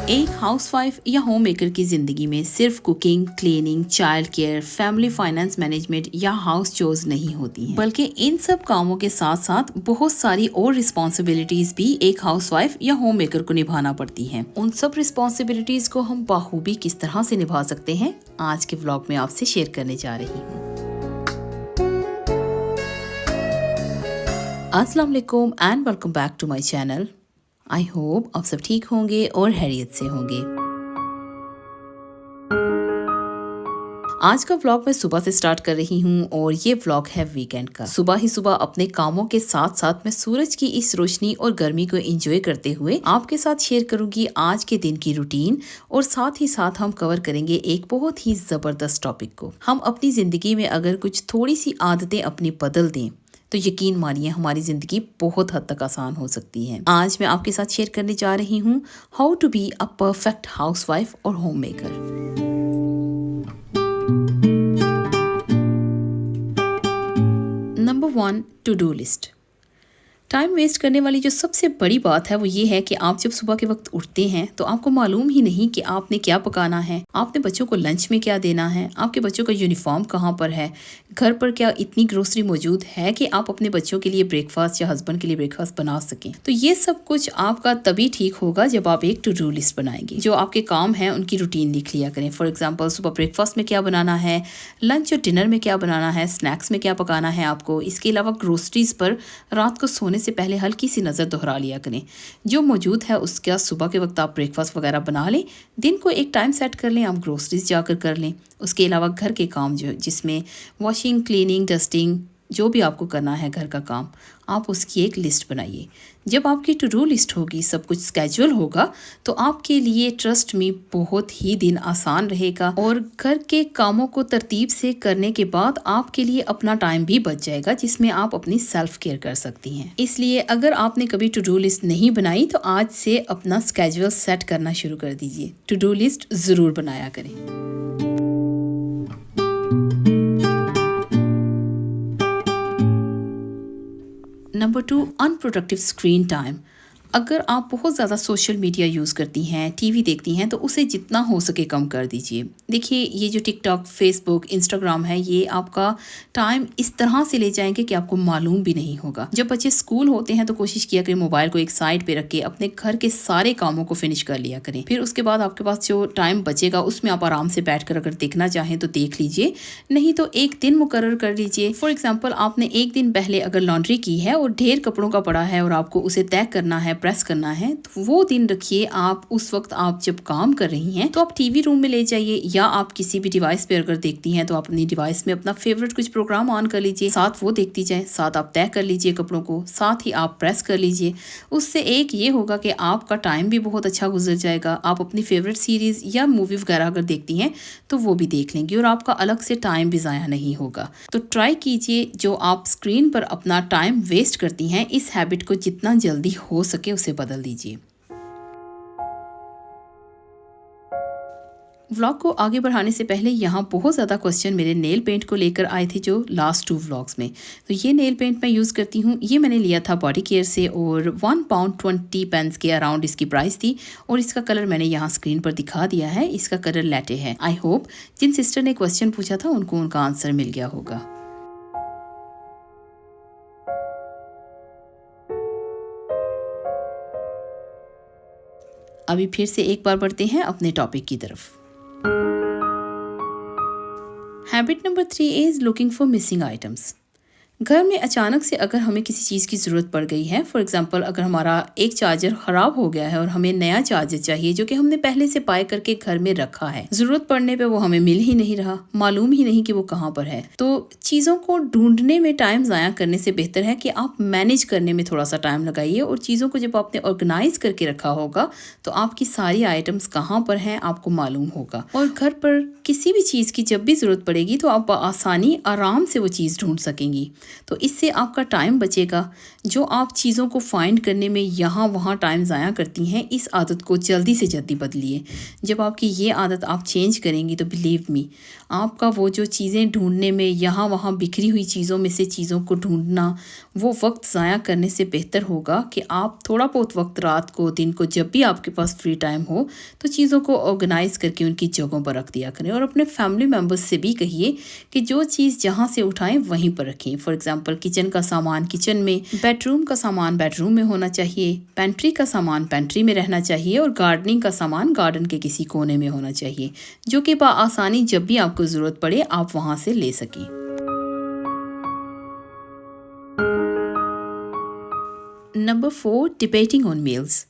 एक हाउसवाइफ या home maker की जिंदगी में सिर्फ cooking, cleaning, child care, family finance management या हाउस चोर्स नहीं होती हैं, बल्कि इन सब कामों के साथ साथ बहुत सारी और रिस्पॉन्सिबिलिटीज भी एक हाउसवाइफ या होम मेकर को निभाना पड़ती हैं। उन सब रिस्पॉन्सिबिलिटीज को हम बाखूबी किस तरह से निभा सकते हैं, आज के व्लॉग में आपसे शेयर करने जा रही हूँ। अस्सलाम वालेकुम and welcome back to my channel. I hope आप सब ठीक होंगे और खैरियत से होंगे। आज का व्लॉग मैं सुबह से स्टार्ट कर रही हूँ और ये व्लॉग है वीकेंड का। सुबह ही सुबह अपने कामों के साथ साथ मैं सूरज की इस रोशनी और गर्मी को एंजॉय करते हुए आपके साथ शेयर करूंगी आज के दिन की रूटीन, और साथ ही साथ हम कवर करेंगे एक बहुत ही जबरदस्त टॉपिक को। हम अपनी जिंदगी में अगर कुछ थोड़ी सी आदतें अपनी बदल दें तो यकीन मानिए हमारी ज़िंदगी बहुत हद तक आसान हो सकती है। आज मैं आपके साथ शेयर करने जा रही हूँ how to be a perfect housewife और homemaker. Number 1, to do list. Time waste करने वाली जो सबसे बड़ी बात है वो ये है कि आप जब सुबह के वक्त उठते हैं तो आपको मालूम ही नहीं कि आपने क्या पकाना है, आपने बच्चों को लंच में क्या देना है, आपके बच्चों का यूनिफॉर्म कहाँ पर है, घर पर क्या इतनी ग्रोसरी मौजूद है कि आप अपने बच्चों के लिए ब्रेकफास्ट या हस्बैंड के लिए ब्रेकफास्ट बना सकें। तो ये सब कुछ आपका तभी ठीक होगा जब आप एक टू डू लिस्ट बनाएंगे। जो आपके काम है उनकी रूटीन लिख लिया करें। फॉर एग्जाम्पल, सुबह ब्रेकफास्ट में क्या बनाना है, लंच और डिनर में क्या बनाना है, स्नैक्स में क्या पकाना है आपको। इसके अलावा ग्रोसरीज पर रात को सोने से पहले हल्की सी नज़र दोहरा लिया करें। जो मौजूद है उसका सुबह के वक्त आप ब्रेकफास्ट वगैरह बना लें। दिन को एक टाइम सेट कर लें, आप ग्रोसरीज जाकर कर लें। उसके अलावा घर के काम जो जिसमें वॉशिंग, क्लीनिंग, डस्टिंग, जो भी आपको करना है घर का काम, आप उसकी एक लिस्ट बनाइए। जब आपकी टू डू लिस्ट होगी, सब कुछ स्केड्यूल होगा, तो आपके लिए ट्रस्ट मी बहुत ही दिन आसान रहेगा और घर के कामों को तरतीब से करने के बाद आपके लिए अपना टाइम भी बच जाएगा जिसमें आप अपनी सेल्फ केयर कर सकती हैं। इसलिए अगर आपने कभी टू डू लिस्ट नहीं बनाई तो आज से अपना स्केड्यूल सेट करना शुरू कर दीजिए। टू डू लिस्ट ज़रूर बनाया करें। Number 2, unproductive screen time. अगर आप बहुत ज़्यादा सोशल मीडिया यूज़ करती हैं, टीवी देखती हैं, तो उसे जितना हो सके कम कर दीजिए। देखिए, ये जो टिकटॉक, फेसबुक, इंस्टाग्राम है, ये आपका टाइम इस तरह से ले जाएंगे कि आपको मालूम भी नहीं होगा। जब बच्चे स्कूल होते हैं तो कोशिश किया करें मोबाइल को एक साइड पे रख के अपने घर के सारे कामों को फिनिश कर लिया करें। फिर उसके बाद आपके पास जो टाइम बचेगा उसमें आप आराम से बैठ कर अगर देखना चाहें तो देख लीजिए, नहीं तो एक दिन मुकर्रर कर लीजिए। फॉर एग्जाम्पल, आपने एक दिन पहले अगर लॉन्ड्री की है और ढेर कपड़ों का पड़ा है और आपको उसे तय करना है, प्रेस करना है, तो वो दिन रखिए। आप उस वक्त आप जब काम कर रही हैं तो आप टीवी रूम में ले जाइए, या आप किसी भी डिवाइस पे अगर देखती हैं तो आप अपनी डिवाइस में अपना फेवरेट कुछ प्रोग्राम ऑन कर लीजिए, साथ वो देखती जाए, साथ आप तय कर लीजिए कपड़ों को, साथ ही आप प्रेस कर लीजिए। उससे एक ये होगा कि आपका टाइम भी बहुत अच्छा गुजर जाएगा। आप अपनी फेवरेट सीरीज या मूवी वगैरह अगर देखती हैं तो वो भी देख लेंगी और आपका अलग से टाइम भी ज़ाया नहीं होगा। तो ट्राई कीजिए, जो आप स्क्रीन पर अपना टाइम वेस्ट करती हैं, इस हैबिट को जितना जल्दी हो सके उसे बदल दीजिए। व्लॉग को आगे बढ़ाने से पहले यहाँ बहुत ज़्यादा क्वेश्चन मेरे नेल पेंट को लेकर आए थे जो लास्ट 2 व्लॉग्स में। तो ये नेल पेंट मैं यूज़ करती हूँ, ये मैंने लिया था बॉडी केयर से और 1 पाउंड 20 पेंस के अराउंड इसकी प्राइस थी। और इसका कलर मैंने यहाँ स्क्रीन पर दिखा दिया है, इसका कलर लैटे है। आई होप जिन सिस्टर ने क्वेश्चन पूछा था उनको उनका आंसर मिल गया होगा। अभी फिर से एक बार बढ़ते हैं अपने टॉपिक की तरफ। Habit number 3 is looking for missing items. घर में अचानक से अगर हमें किसी चीज़ की ज़रूरत पड़ गई है, फॉर एग्जांपल अगर हमारा एक चार्जर ख़राब हो गया है और हमें नया चार्जर चाहिए जो कि हमने पहले से बाय करके घर में रखा है, ज़रूरत पड़ने पे वो हमें मिल ही नहीं रहा, मालूम ही नहीं कि वो कहाँ पर है, तो चीज़ों को ढूंढने में टाइम ज़ाया करने से बेहतर है कि आप मैनेज करने में थोड़ा सा टाइम लगाइए। और चीज़ों को जब आपने ऑर्गेनाइज करके रखा होगा तो आपकी सारी आइटम्स कहाँ पर हैं आपको मालूम होगा, और घर पर किसी भी चीज़ की जब भी ज़रूरत पड़ेगी तो आप आसानी आराम से वो चीज़ ढूंढ सकेंगी। तो इससे आपका टाइम बचेगा। जो आप चीज़ों को फाइंड करने में यहाँ वहाँ टाइम ज़ाया करती हैं, इस आदत को जल्दी से जल्दी बदलिए। जब आपकी ये आदत आप चेंज करेंगी तो बिलीव मी, आपका वो जो चीज़ें ढूँढने में, यहाँ वहाँ बिखरी हुई चीज़ों में से चीज़ों को ढूँढना, वो वक़्त ज़ाया करने से बेहतर होगा कि आप थोड़ा बहुत वक़्त रात को, दिन को, जब भी आपके पास फ्री टाइम हो, तो चीज़ों को ऑर्गेनाइज़ करके उनकी जगहों पर रख दिया करें। और अपने फैमिली मेम्बर्स से भी कहिए कि जो चीज़ जहाँ से उठाएँ वहीं पर रखें। फॉर एग्ज़ाम्पल किचन का सामान किचन में, बेडरूम का सामान बेडरूम में होना चाहिए, पेंट्री का सामान पेंट्री में रहना चाहिए और गार्डनिंग का सामान गार्डन के किसी कोने में होना चाहिए, जो कि आसानी जब भी आपको ज़रूरत पड़े आप वहाँ से ले सकें। Number 4, debating on meals.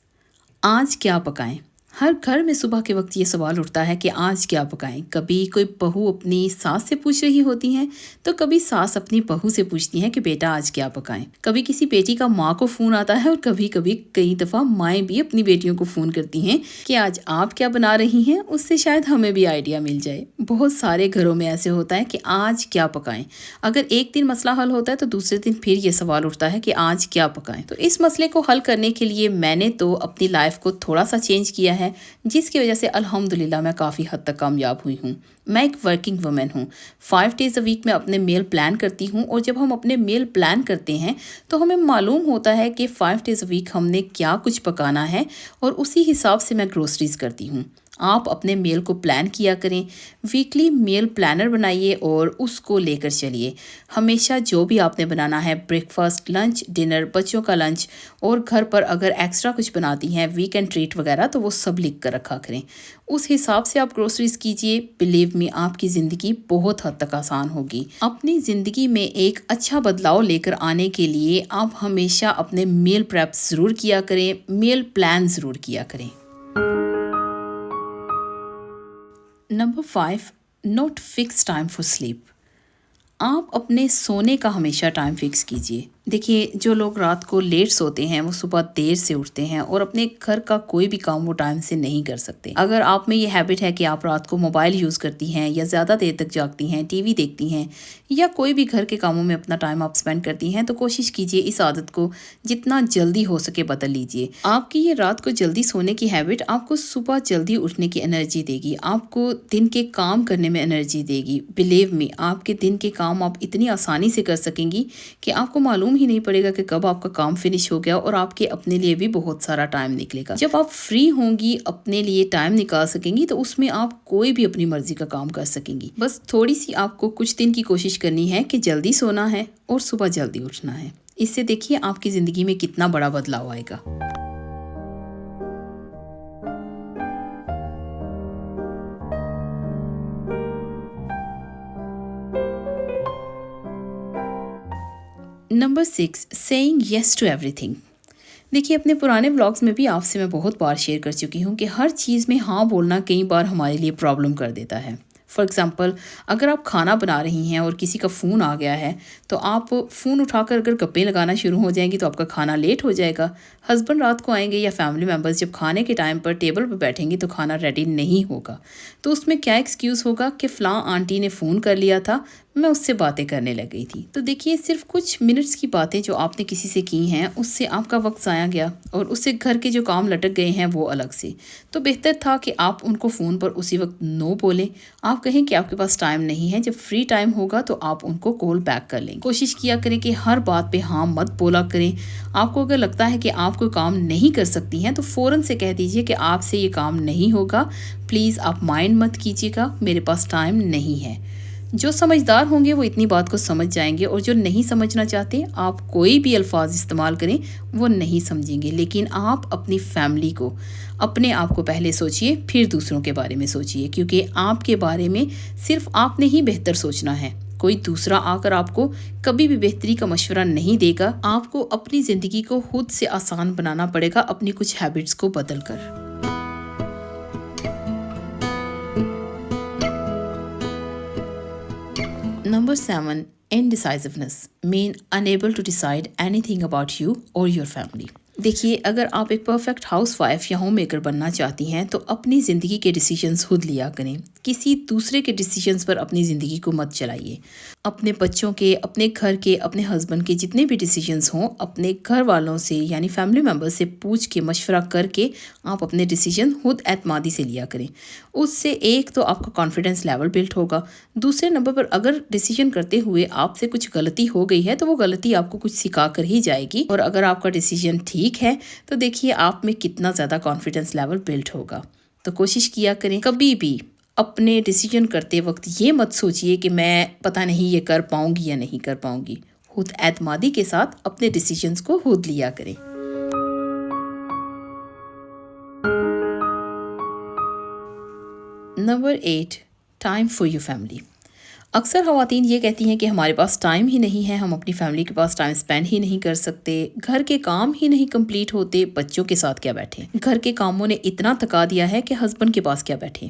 आज क्या पकाएं? हर घर में सुबह के वक्त ये सवाल उठता है कि आज क्या पकाएं। कभी कोई बहू अपनी सास से पूछ रही होती हैं, तो कभी सास अपनी बहू से पूछती हैं कि बेटा आज क्या पकाएं। कभी किसी बेटी का माँ को फ़ोन आता है और कभी कभी कई दफ़ा माएँ भी अपनी बेटियों को फ़ोन करती हैं कि आज आप क्या बना रही हैं, उससे शायद हमें भी आइडिया मिल जाए। बहुत सारे घरों में ऐसे होता है कि आज क्या पकाएं। अगर एक दिन मसला हल होता है तो दूसरे दिन फिर ये सवाल उठता है कि आज क्या पकाएं। तो इस मसले को हल करने के लिए मैंने तो अपनी लाइफ को थोड़ा सा चेंज किया है, जिसकी वजह से अल्हम्दुलिल्लाह मैं काफ़ी हद तक कामयाब हुई हूँ। मैं एक वर्किंग वुमेन हूँ। 5 डेज़ अ वीक में अपने मील प्लान करती हूँ और जब हम अपने मील प्लान करते हैं तो हमें मालूम होता है कि 5 डेज़ अ वीक हमने क्या कुछ पकाना है और उसी हिसाब से मैं ग्रोसरीज करती हूँ। आप अपने मील को प्लान किया करें, वीकली मील प्लानर बनाइए और उसको लेकर चलिए। हमेशा जो भी आपने बनाना है, ब्रेकफास्ट, लंच, डिनर, बच्चों का लंच और घर पर अगर एक्स्ट्रा कुछ बनाती हैं, वीकेंड ट्रीट वगैरह, तो वो सब लिख कर रखा करें। उस हिसाब से आप ग्रोसरीज कीजिए। बिलीव मी, आपकी ज़िंदगी बहुत हद तक आसान होगी। अपनी ज़िंदगी में एक अच्छा बदलाव लेकर आने के लिए आप हमेशा अपने मील प्रेप ज़रूर किया करें, मील प्लान ज़रूर किया करें। Number 5, not fix time for sleep. आप अपने सोने का हमेशा टाइम फिक्स कीजिए। देखिए, जो लोग रात को लेट सोते हैं वो सुबह देर से उठते हैं और अपने घर का कोई भी काम वो टाइम से नहीं कर सकते। अगर आप में ये हैबिट है कि आप रात को मोबाइल यूज़ करती हैं या ज़्यादा देर तक जागती हैं, टीवी देखती हैं या कोई भी घर के कामों में अपना टाइम आप स्पेंड करती हैं, तो कोशिश कीजिए इस आदत को जितना जल्दी हो सके बदल लीजिए। आपकी ये रात को जल्दी सोने की हैबिट आपको सुबह जल्दी उठने की एनर्जी देगी, आपको दिन के काम करने में एनर्जी देगी। बिलीव मी, आपके दिन के काम आप इतनी आसानी से कर सकेंगी कि आपको मालूम ही नहीं पड़ेगा कि कब आपका काम फिनिश हो गया और आपके अपने लिए भी बहुत सारा टाइम निकलेगा। जब आप फ्री होंगी, अपने लिए टाइम निकाल सकेंगी, तो उसमें आप कोई भी अपनी मर्जी का काम कर सकेंगी। बस थोड़ी सी आपको कुछ दिन की कोशिश करनी है कि जल्दी सोना है और सुबह जल्दी उठना है। इससे देखिए आपकी ज़िंदगी में कितना बड़ा बदलाव आएगा। Number 6, saying yes to everything. देखिए, अपने पुराने ब्लॉग्स में भी आपसे मैं बहुत बार शेयर कर चुकी हूँ कि हर चीज़ में हाँ बोलना कई बार हमारे लिए प्रॉब्लम कर देता है। फॉर एग्ज़ाम्पल, अगर आप खाना बना रही हैं और किसी का फ़ोन आ गया है, तो आप फ़ोन उठाकर अगर गप्पे लगाना शुरू हो जाएंगी तो आपका खाना लेट हो जाएगा। हस्बैंड रात को आएंगे या फैमिली मेम्बर्स जब खाने के टाइम पर टेबल पर बैठेंगे तो खाना रेडी नहीं होगा। तो उसमें क्या एक्सक्यूज़ होगा कि फ़लाँ आंटी ने फ़ोन कर लिया था, मैं उससे बातें करने लग गई थी। तो देखिए, सिर्फ कुछ मिनट्स की बातें जो आपने किसी से की हैं, उससे आपका वक्त ज़ाया गया और उससे घर के जो काम लटक गए हैं वो अलग से। तो बेहतर था कि आप उनको फ़ोन पर उसी वक्त नो बोलें। आप कहें कि आपके पास टाइम नहीं है, जब फ्री टाइम होगा तो आप उनको कॉल बैक कर लें। कोशिश किया करें कि हर बात पे हाँ मत बोला करें। आपको अगर लगता है कि आप कोई काम नहीं कर सकती हैं तो फ़ौरन से कह दीजिए कि आपसे ये काम नहीं होगा, प्लीज़ आप माइंड मत कीजिएगा, मेरे पास टाइम नहीं है। जो समझदार होंगे वो इतनी बात को समझ जाएंगे और जो नहीं समझना चाहते, आप कोई भी अल्फाज इस्तेमाल करें वो नहीं समझेंगे। लेकिन आप अपनी फैमिली को, अपने आप को पहले सोचिए, फिर दूसरों के बारे में सोचिए, क्योंकि आपके बारे में सिर्फ आपने ही बेहतर सोचना है। कोई दूसरा आकर आपको कभी भी बेहतरी का मशवरा नहीं देगा। आपको अपनी ज़िंदगी को खुद से आसान बनाना पड़ेगा अपनी कुछ हैबिट्स को बदल कर। Number 7, indecisiveness, mean unable to decide anything about you or your family. देखिए, अगर आप एक परफेक्ट हाउसवाइफ या होम मेकर बनना चाहती हैं तो अपनी ज़िंदगी के डिसीजंस खुद लिया करें। किसी दूसरे के डिसीजंस पर अपनी ज़िंदगी को मत चलाइए। अपने बच्चों के, अपने घर के, अपने हस्बैंड के जितने भी डिसीजंस हों, अपने घर वालों से यानी फैमिली मेम्बर्स से पूछ के मशवरा करके आप अपने डिसीजन खुद एतमादी से लिया करें। उससे एक तो आपका कॉन्फिडेंस लेवल बिल्ड होगा। दूसरे नंबर पर अगर डिसीजन करते हुए आपसे कुछ गलती हो गई है तो वो गलती आपको कुछ सिखा कर ही जाएगी, और अगर आपका डिसीजन ठीक है तो देखिए आप में कितना ज़्यादा कॉन्फिडेंस लेवल बिल्ड होगा। तो कोशिश किया करें कभी भी अपने डिसीजन करते वक्त ये मत सोचिए कि मैं पता नहीं ये कर पाऊंगी या नहीं कर पाऊंगी। खुद एतमादी के साथ अपने डिसीजंस को खुद लिया करें। Number 8, time for your family. अक्सर ख़वातीन ये कहती हैं कि हमारे पास टाइम ही नहीं है, हम अपनी फैमिली के पास टाइम स्पेंड ही नहीं कर सकते, घर के काम ही नहीं कंप्लीट होते, बच्चों के साथ क्या बैठें, घर के कामों ने इतना थका दिया है कि हस्बैंड के पास क्या बैठें।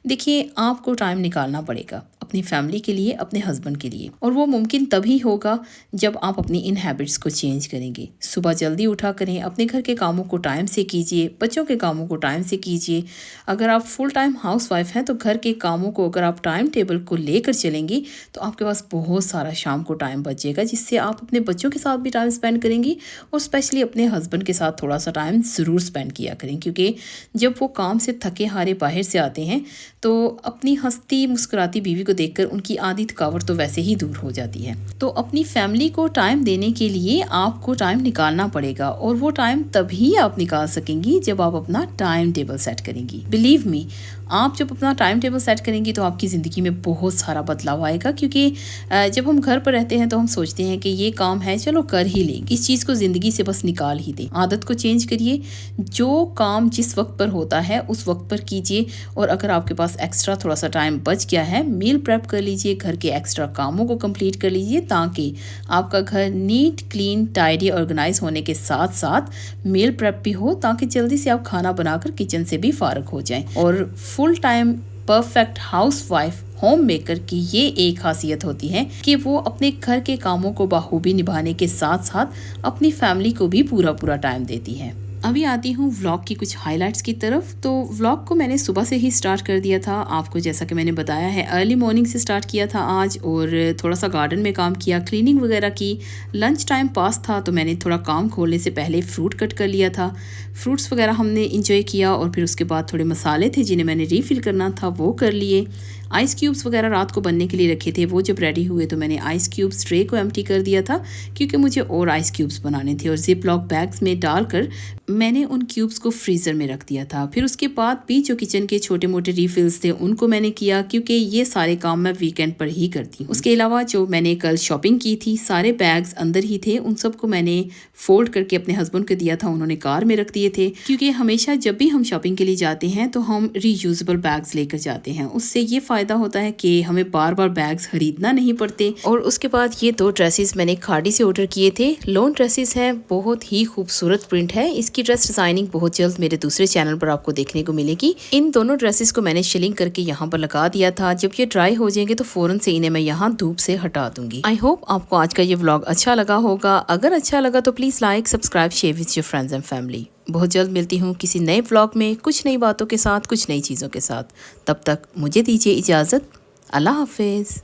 देखिए आपको टाइम निकालना पड़ेगा अपनी फैमिली के लिए, अपने हस्बैंड के लिए, और वो मुमकिन तभी होगा जब आप अपनी इन हैबिट्स को चेंज करेंगे। सुबह जल्दी उठा करें, अपने घर के कामों को टाइम से कीजिए, बच्चों के कामों को टाइम से कीजिए। अगर आप फुल टाइम हाउस वाइफ हैं तो घर के कामों को अगर आप टाइम टेबल को लेकर चलेंगी तो आपके पास बहुत सारा शाम को टाइम बचेगा, जिससे आप अपने बच्चों के साथ भी टाइम स्पेंड करेंगी और स्पेशली अपने हस्बैंड के साथ थोड़ा सा टाइम ज़रूर स्पेंड किया करें, क्योंकि जब वो काम से थके हारे बाहर से आते हैं तो अपनी हंसती मुस्कुराती बीवी को देखकर उनकी आधी थकावट तो वैसे ही दूर हो जाती है। तो अपनी फैमिली को टाइम देने के लिए आपको टाइम निकालना पड़ेगा, और वो टाइम तभी आप निकाल सकेंगी जब आप अपना टाइम टेबल सेट करेंगी। बिलीव मी, आप जब अपना टाइम टेबल सेट करेंगी तो आपकी ज़िंदगी में बहुत सारा बदलाव आएगा, क्योंकि जब हम घर पर रहते हैं तो हम सोचते हैं कि ये काम है चलो कर ही लेंगे, इस चीज़ को ज़िंदगी से बस निकाल ही दें। आदत को चेंज करिए, जो काम जिस वक्त पर होता है उस वक्त पर कीजिए, और अगर आपके पास एक्स्ट्रा थोड़ा सा टाइम बच गया है, मील प्रेप कर लीजिए, घर के एक्स्ट्रा कामों को कंप्लीट कर लीजिए, ताकि आपका घर नीट क्लीन टाइडी ऑर्गेनाइज होने के साथ साथ मील प्रेप भी हो, ताकि जल्दी से आप खाना बनाकर किचन से भी फारग हो जाएं। और full time perfect housewife home maker की ये एक खासियत होती है कि वो अपने घर के कामों को बाखूबी निभाने के साथ साथ अपनी फैमिली को भी पूरा पूरा टाइम देती है। अभी आती हूँ व्लॉग की कुछ हाइलाइट्स की तरफ। तो व्लॉग को मैंने सुबह से ही स्टार्ट कर दिया था, आपको जैसा कि मैंने बताया है अर्ली मॉर्निंग से स्टार्ट किया था आज, और थोड़ा सा गार्डन में काम किया, क्लीनिंग वगैरह की। लंच टाइम पास था तो मैंने थोड़ा काम खोलने से पहले फ्रूट कट कर लिया था, फ्रूट्स वगैरह हमने इंजॉय किया, और फिर उसके बाद थोड़े मसाले थे जिन्हें मैंने रीफ़िल करना था वो कर लिए। आइस क्यूब्स वगैरह रात को बनने के लिए रखे थे, वो जब रेडी हुए तो मैंने आइस क्यूब्स ट्रे को एम्प्टी कर दिया था, क्योंकि मुझे और आइस क्यूब्स बनाने थे, और जिप लॉक बैग्स में डालकर मैंने उन क्यूब्स को फ्रीज़र में रख दिया था। फिर उसके बाद भी जो किचन के छोटे मोटे रीफिल्स थे उनको मैंने किया, क्योंकि ये सारे काम मैं वीकेंड पर ही करती हूँ। उसके अलावा जो मैंने कल शॉपिंग की थी, सारे बैग्स अंदर ही थे, उन सबको मैंने फोल्ड करके अपने हस्बैंड को दिया था, उन्होंने कार में रख दिए थे, क्योंकि हमेशा जब भी हम शॉपिंग के लिए जाते हैं तो हम रीयूजेबल बैग्स लेकर जाते हैं। उससे ये फ़ायदा होता है कि हमें बार बार बैग्स खरीदना नहीं पड़ते। और उसके बाद ये 2 ड्रेसेस मैंने खाड़ी से ऑर्डर किए थे, लॉन ड्रेसेस हैं, बहुत ही खूबसूरत प्रिंट है। इसकी ड्रेस डिजाइनिंग बहुत जल्द मेरे दूसरे चैनल पर आपको देखने को मिलेगी। इन दोनों ड्रेसेस को मैंने शिलिंग करके यहाँ पर लगा दिया था, जब ये ड्राई हो जाएंगे तो फौरन से इन्हें मैं यहाँ धूप से हटा दूंगी। आई होप आपको आज का ये व्लॉग अच्छा लगा होगा। अगर अच्छा लगा तो please like, subscribe, share with your friends and family. बहुत जल्द मिलती हूँ किसी नए व्लॉग में, कुछ नई बातों के साथ, कुछ नई चीज़ों के साथ। तब तक मुझे दीजिए इजाज़त। अल्लाह हाफिज़।